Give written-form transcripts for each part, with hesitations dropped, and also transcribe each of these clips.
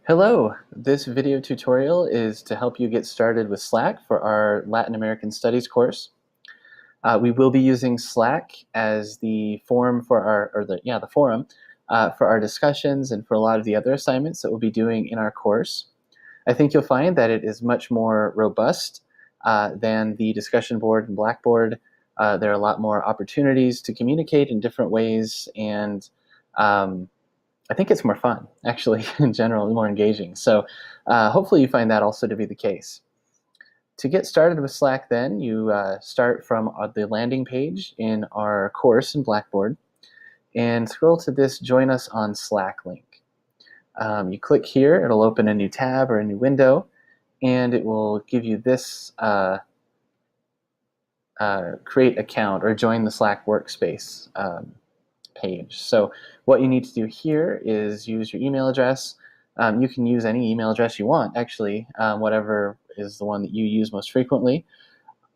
Hello, this video tutorial is to help you get started with Slack for our Latin American Studies course. We will be using Slack as the forum for the forum for our discussions and for a lot of the other assignments that we'll be doing in our course. I think you'll find that it is much more robust than the discussion board and Blackboard. There are a lot more opportunities to communicate in different ways, and I think it's more fun, actually, in general, more engaging. So hopefully you find that also to be the case. To get started with Slack then, you start from the landing page in our course in Blackboard and scroll to this Join Us on Slack link. You click here, it'll open a new tab or a new window, and it will give you this create account or join the Slack workspace page. So what you need to do here is use your email address. You can use any email address you want, actually, whatever is the one that you use most frequently.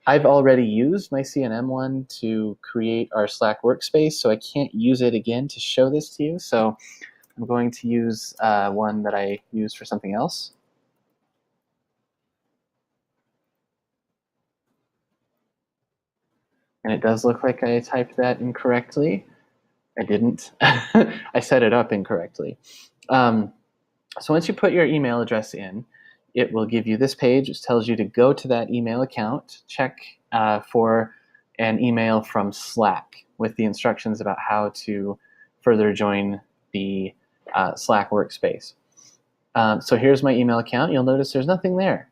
I've already used my CNM one to create our Slack workspace, so I can't use it again to show this to you. So I'm going to use one that I used for something else. And it does look like I typed that incorrectly. I didn't. I set it up incorrectly. So once you put your email address in, it will give you this page which tells you to go to that email account, check for an email from Slack with the instructions about how to further join the Slack workspace. So here's my email account. You'll notice there's nothing there.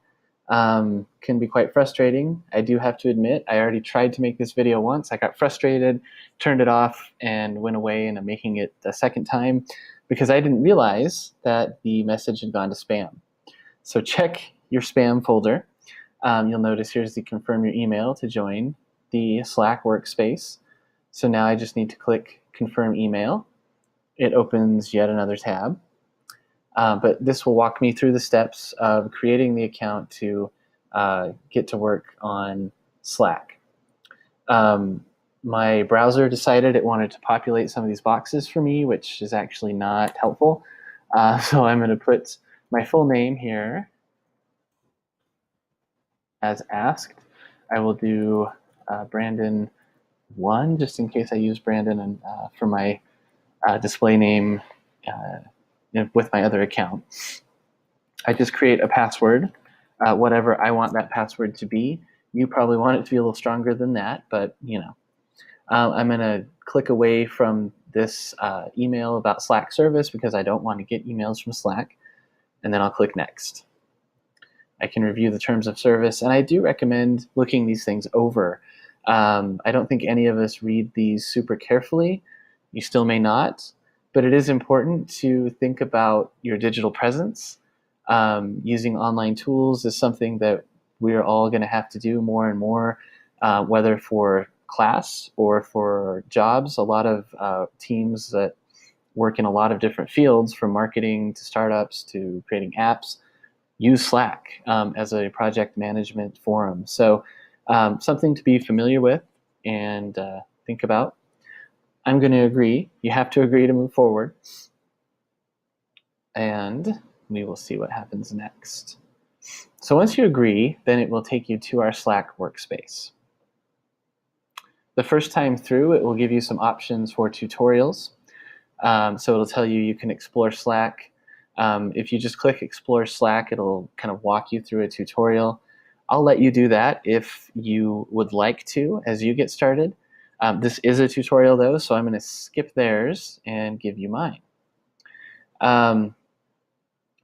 Can be quite frustrating. I do have to admit, I already tried to make this video once. I got frustrated, turned it off, and went away, and I'm making it a second time because I didn't realize that the message had gone to spam. So check your spam folder. You'll notice here's the confirm your email to join the Slack workspace. So now I just need to click confirm email. It opens yet another tab. But this will walk me through the steps of creating the account to get to work on Slack. My browser decided it wanted to populate some of these boxes for me, which is actually not helpful. So I'm going to put my full name here as asked. I will do Brandon1, just in case I use Brandon and for my display name with my other account. I just create a password, whatever I want that password to be. You probably want it to be a little stronger than that, but you know. I'm going to click away from this email about Slack service because I don't want to get emails from Slack, and then I'll click next. I can review the terms of service, and I do recommend looking these things over. I don't think any of us read these super carefully. You still may not, but it is important to think about your digital presence. Using online tools is something that we're all going to have to do more and more, whether for class or for jobs. A lot of teams that work in a lot of different fields, from marketing to startups to creating apps, use Slack as a project management forum. So something to be familiar with and think about. I'm going to agree. You have to agree to move forward. And we will see what happens next. So once you agree, then it will take you to our Slack workspace. The first time through, it will give you some options for tutorials. So it'll tell you can explore Slack. If you just click Explore Slack, it'll kind of walk you through a tutorial. I'll let you do that if you would like to as you get started. This is a tutorial though, so I'm going to skip theirs and give you mine.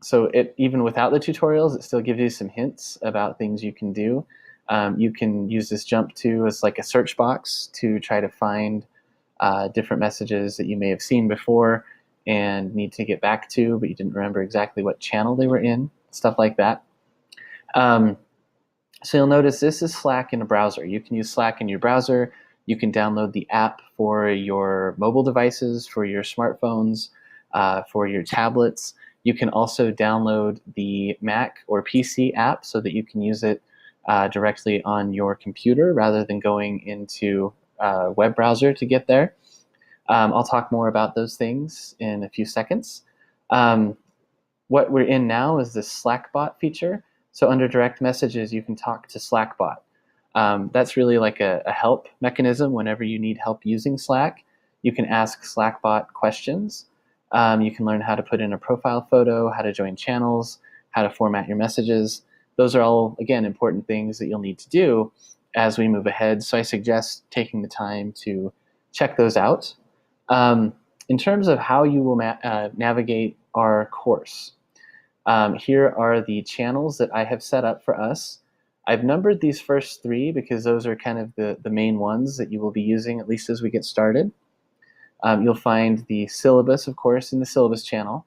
So even without the tutorials, it still gives you some hints about things you can do. You can use this jump to as like a search box to try to find different messages that you may have seen before and need to get back to, but you didn't remember exactly what channel they were in, stuff like that. So you'll notice this is Slack in a browser. You can use Slack in your browser. You can download the app for your mobile devices, for your smartphones, for your tablets. You can also download the Mac or PC app so that you can use it directly on your computer rather than going into a web browser to get there. I'll talk more about those things in a few seconds. what we're in now is this Slackbot feature. So under direct messages, you can talk to Slackbot. That's really like a help mechanism. Whenever you need help using Slack, you can ask Slackbot questions. You can learn how to put in a profile photo, how to join channels, how to format your messages. Those are all, again, important things that you'll need to do as we move ahead. So I suggest taking the time to check those out. In terms of how you will navigate our course, here are the channels that I have set up for us. I've numbered these first three because those are kind of the main ones that you will be using, at least as we get started. You'll find the syllabus, of course, in the syllabus channel.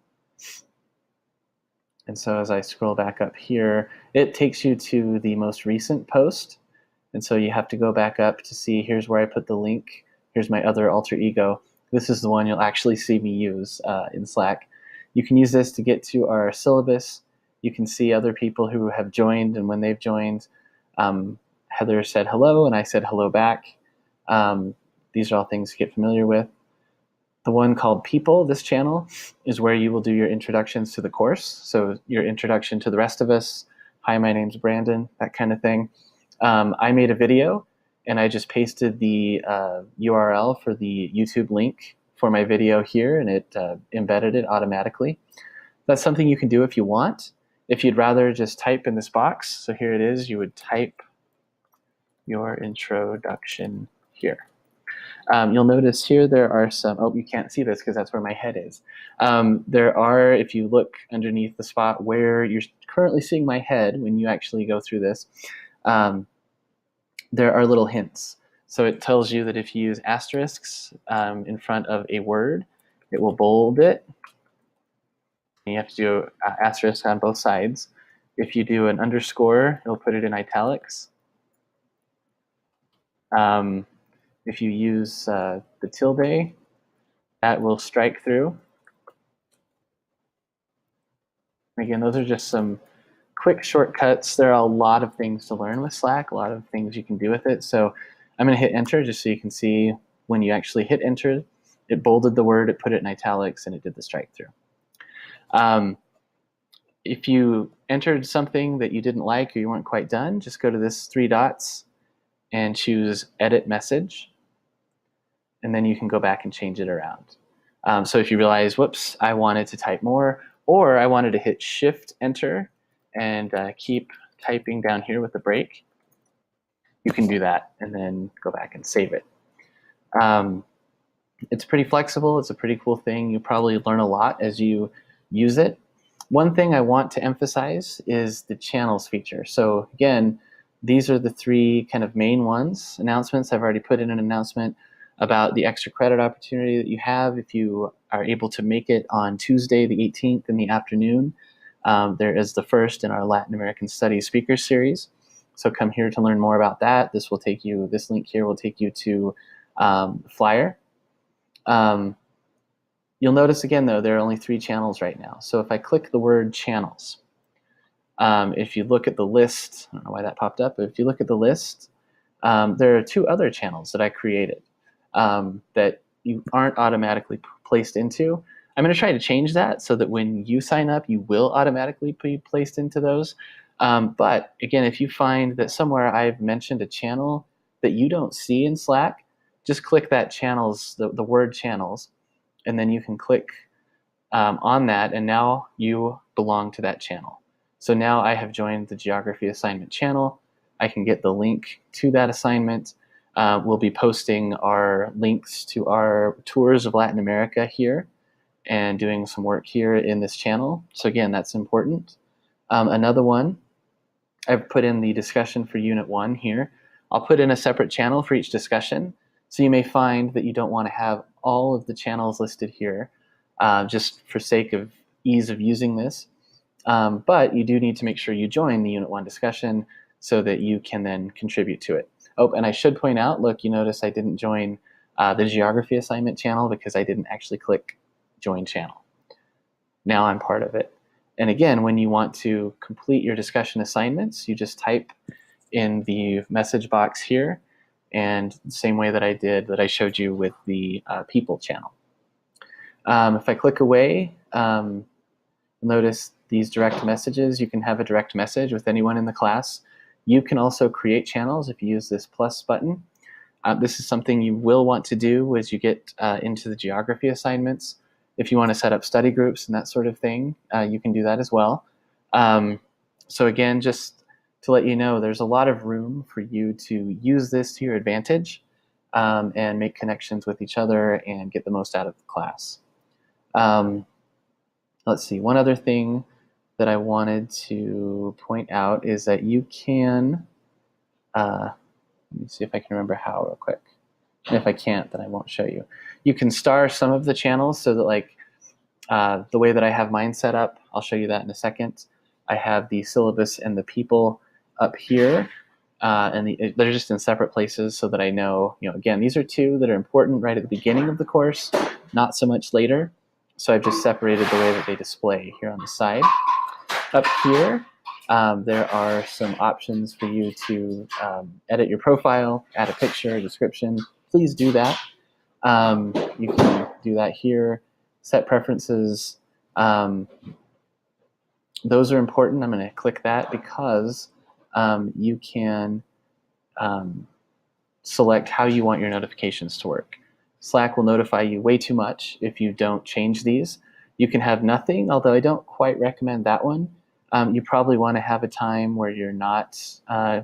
And so as I scroll back up here, it takes you to the most recent post. And so you have to go back up to see, here's where I put the link. Here's my other alter ego. This is the one you'll actually see me use in Slack. You can use this to get to our syllabus. You can see other people who have joined and when they've joined. Heather said hello and I said hello back. These are all things to get familiar with. The one called People, this channel, is where you will do your introductions to the course. So your introduction to the rest of us. Hi, my name's Brandon, that kind of thing. I made a video and I just pasted the URL for the YouTube link for my video here, and it embedded it automatically. That's something you can do if you want. If you'd rather just type in this box, so here it is, you would type your introduction here. You'll notice here there are some, oh, you can't see this because that's where my head is. There are, if you look underneath the spot where you're currently seeing my head when you actually go through this, there are little hints. So it tells you that if you use asterisks in front of a word, it will bold it. And you have to do asterisk on both sides. If you do an underscore, it'll put it in italics. If you use the tilde, that will strike through. Again, those are just some quick shortcuts. There are a lot of things to learn with Slack, a lot of things you can do with it. So I'm going to hit enter just so you can see when you actually hit enter, it bolded the word, it put it in italics, and it did the strike through. If you entered something that you didn't like or you weren't quite done, just go to this 3 dots and choose edit message. And then you can go back and change it around. So if you realize, whoops, I wanted to type more, or I wanted to hit shift enter and keep typing down here with the break, you can do that and then go back and save it. It's pretty flexible. It's a pretty cool thing. You probably learn a lot as you use it. One thing I want to emphasize is the channels feature. So again, these are the 3 kind of main ones. Announcements, I've already put in an announcement about the extra credit opportunity that you have if you are able to make it on Tuesday the 18th in the afternoon. There is the first in our Latin American Studies Speaker Series. So come here to learn more about that. This will take you, this link here will take you to the flyer. You'll notice again though, there are only 3 channels right now. So if I click the word channels, if you look at the list, I don't know why that popped up, but if you look at the list, there are 2 other channels that I created that you aren't automatically placed into. I'm going to try to change that so that when you sign up, you will automatically be placed into those. But again, if you find that somewhere I've mentioned a channel that you don't see in Slack, just click that channels, the word channels, and then you can click on that, and now you belong to that channel. So now I have joined the geography assignment channel. I can get the link to that assignment. We'll be posting our links to our tours of Latin America here and doing some work here in this channel. So again, that's important. Another one, I've put in the discussion for Unit 1 here. I'll put in a separate channel for each discussion. So you may find that you don't want to have all of the channels listed here just for sake of ease of using this. But you do need to make sure you join the Unit 1 discussion so that you can then contribute to it. Oh, and I should point out, look, you notice I didn't join the geography assignment channel because I didn't actually click join channel. Now I'm part of it. And again, when you want to complete your discussion assignments, you just type in the message box here, and the same way that I showed you with the people channel. If I click away, You'll notice these direct messages. You can have a direct message with anyone in the class. You can also create channels if you use this plus button. This is something you will want to do as you get into the geography assignments. If you want to set up study groups and that sort of thing, you can do that as well. So again, just to let you know, there's a lot of room for you to use this to your advantage and make connections with each other and get the most out of the class. Let's see, one other thing that I wanted to point out is that you can, let me see if I can remember how real quick. And if I can't, then I won't show you. You can star some of the channels so that like the way that I have mine set up, I'll show you that in a second. I have the syllabus and the people up here, and they're just in separate places so that I know, again, these are two that are important right at the beginning of the course, not so much later. So I've just separated the way that they display here on the side. Up here, there are some options for you to edit your profile, add a picture, a description. Please do that. You can do that here. Set preferences. Those are important. I'm going to click that because you can select how you want your notifications to work. Slack will notify you way too much if you don't change these. You can have nothing, although I don't quite recommend that one. You probably want to have a time where you're not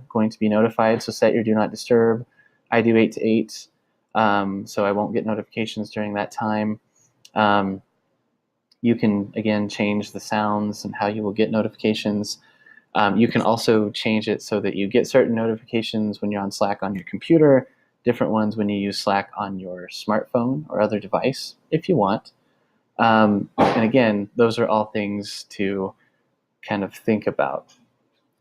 going to be notified, so set your do not disturb. I do 8 to 8, so I won't get notifications during that time. You can, again, change the sounds and how you will get notifications. You can also change it so that you get certain notifications when you're on Slack on your computer, different ones when you use Slack on your smartphone or other device, if you want. And again, those are all things to kind of think about.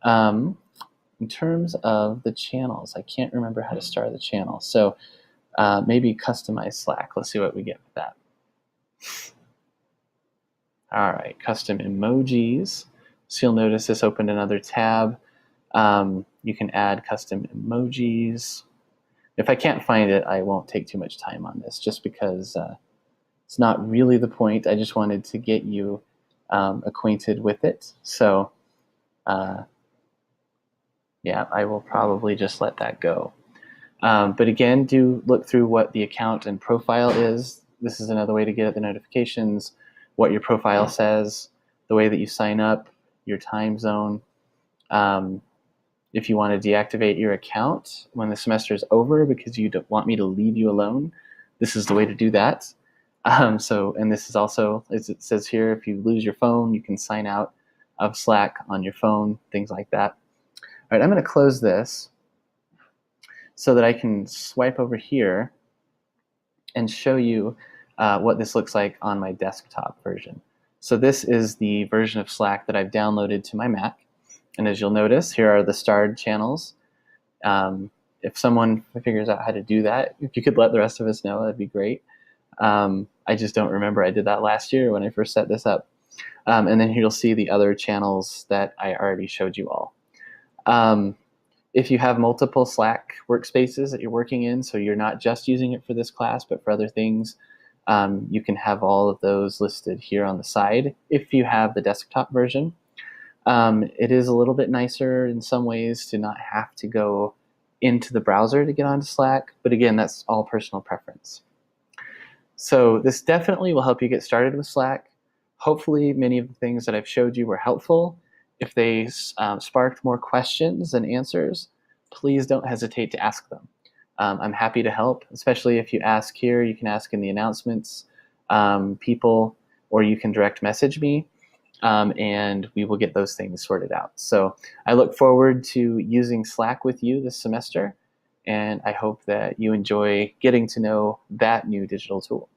In terms of the channels, I can't remember how to start the channel. So maybe customize Slack. Let's see what we get with that. All right, custom emojis. So you'll notice this opened another tab. You can add custom emojis. If I can't find it, I won't take too much time on this just because it's not really the point. I just wanted to get you acquainted with it. So yeah, I will probably just let that go. But again, do look through what the account and profile is. This is another way to get at the notifications, what your profile says, the way that you sign up, your time zone. If you want to deactivate your account when the semester is over because you don't want me to leave you alone, this is the way to do that. And this is also, as it says here, if you lose your phone, you can sign out of Slack on your phone, things like that. All right, I'm going to close this so that I can swipe over here and show you what this looks like on my desktop version. So this is the version of Slack that I've downloaded to my Mac. And as you'll notice, here are the starred channels. If someone figures out how to do that, if you could let the rest of us know, that'd be great. I just don't remember. I did that last year when I first set this up. And then here you'll see the other channels that I already showed you all. If you have multiple Slack workspaces that you're working in, so you're not just using it for this class, but for other things, you can have all of those listed here on the side if you have the desktop version. It is a little bit nicer in some ways to not have to go into the browser to get onto Slack, but again, that's all personal preference. So this definitely will help you get started with Slack. Hopefully many of the things that I've showed you were helpful. If they sparked more questions than answers, please don't hesitate to ask them. I'm happy to help, especially if you ask here. You can ask in the announcements, people, or you can direct message me, and we will get those things sorted out. So I look forward to using Slack with you this semester, and I hope that you enjoy getting to know that new digital tool.